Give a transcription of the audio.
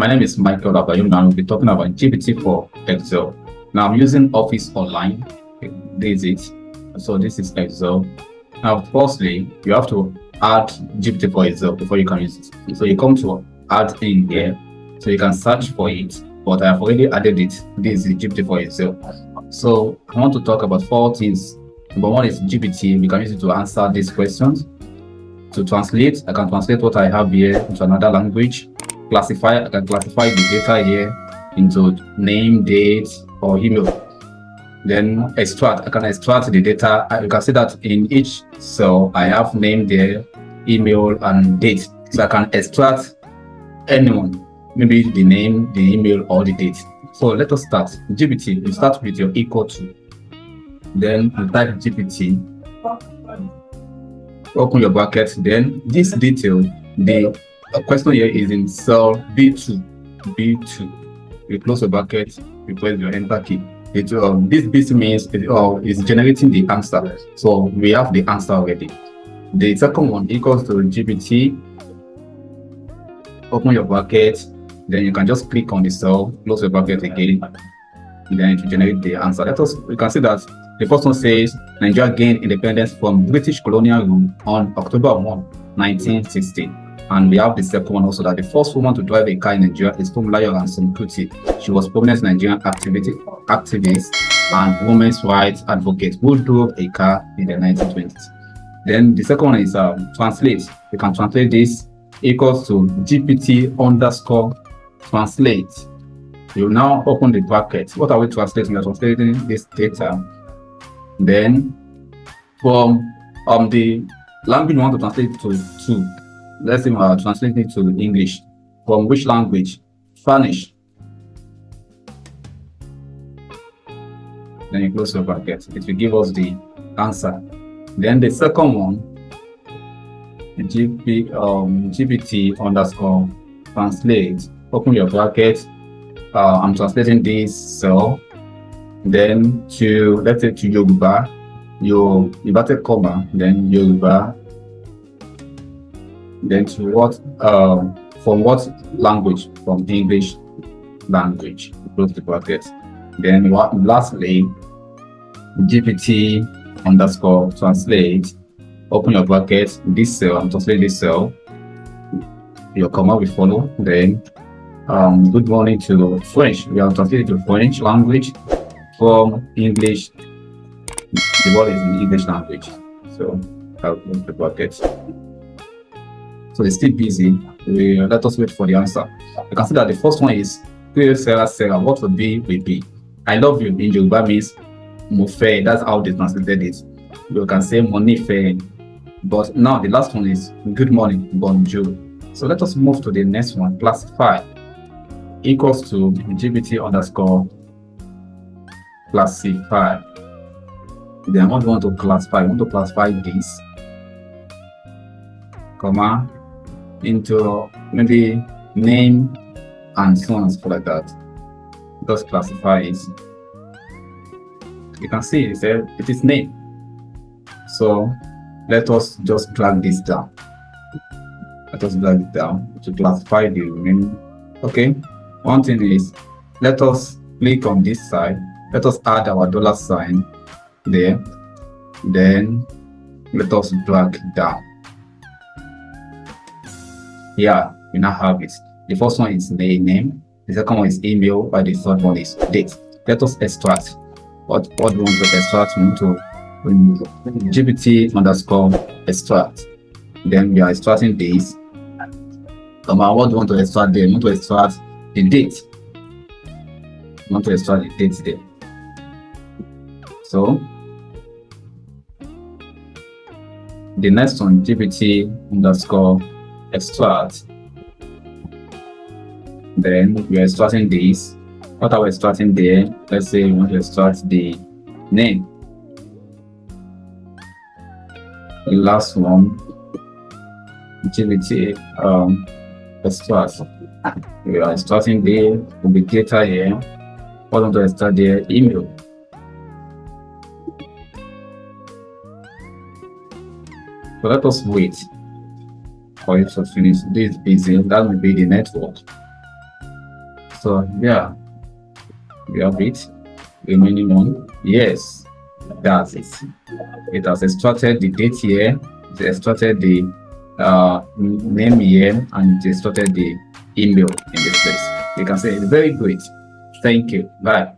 My name is Michael Abayomi, and we'll be talking about GPT for Excel. Now I'm using Office Online. This is it. So this is Excel. Now, firstly, you have to add GPT for Excel before you can use it. So you come to add in here, so you can search for it. But I have already added it. This is GPT for Excel. So I want to talk about 4 things. Number 1 is GPT. We can use it to answer these questions. To translate, I can translate what I have here into another language. Classify, I can classify the data here into name, date, or email. Then extract, I can extract the data. You can see that in each cell I have name there, email, and date. So I can extract anyone, maybe the name, the email, or the date. So let us start. GPT, you start with your equal to. Then you type GPT. Open your bracket. Then this detail, the question here is in cell B2. You close your bracket, you press your enter key. This B2 means it's generating the answer. So we have the answer already. The second one equals to GPT. Open your bracket, then you can just click on the cell, close your bracket again, then it will generate the answer. We can see that the first one says Nigeria gained independence from British colonial rule on October 1, 1960. And we have the second one also, that the first woman to drive a car in Nigeria is Funmilayo Ransome-Kuti. She was a prominent Nigerian activist and women's rights advocate who drove a car in the 1920s. Then the second one is translate. You can translate this equals to GPT underscore translate. You now open the bracket. What are we translating? We are translating this data. Then from the language you want to translate to let's say translate it to English. From which language? Spanish. Then you close your bracket. It will give us the answer. Then the second one, GPT underscore translate. Open your bracket. I'm translating this cell. Then to, let's say, to Yoruba. You inverted comma. Then Yoruba. Then to what? From what language? From English language. Close the bracket. Then lastly, GPT underscore translate. Open your bracket. This cell, I'm translating this cell. Your comma will follow. Then good morning to French. We are translating to French language from English. The word is in English language. So I'll close the bracket. So it's still busy. Let us wait for the answer. You can see that the first one is Sarah. What would be? I love you in Yoruba means Mofe. That's how they translated it. You can say Monife. But now the last one is good morning, bonjour. So let us move to the next one. Classify equals to GPT underscore classify. Then what do you want to classify? I want to classify this, comma, into maybe name and so on and so like that. Just classify it. You can see it is name. So let us just drag this down. Let us drag it down to classify the remaining. Okay. One thing is, let us click on this side. Let us add our $sign there. Then let us drag it down. Yeah, we now have it. The first one is the name. The second one is email. But the third one is date. Let us extract. What we want to extract? We want to GPT underscore extract. Then we are extracting this. What do you want to extract there? We want to extract the date. We want to extract the date there. So the next one, GPT underscore extract. Then we are extracting this. What are we extracting there? Let's say we want to extract the name. The last one, GPT extract. We are extracting the data here. What do you want to extract there? Email. So let us wait for it to finish. This is busy. That will be the network. So yeah, we have it. Remaining one. Yes, that's it. It has extracted the date here, it extracted the name here, and it extracted the email in this place. You can say it's very great. Thank you. Bye.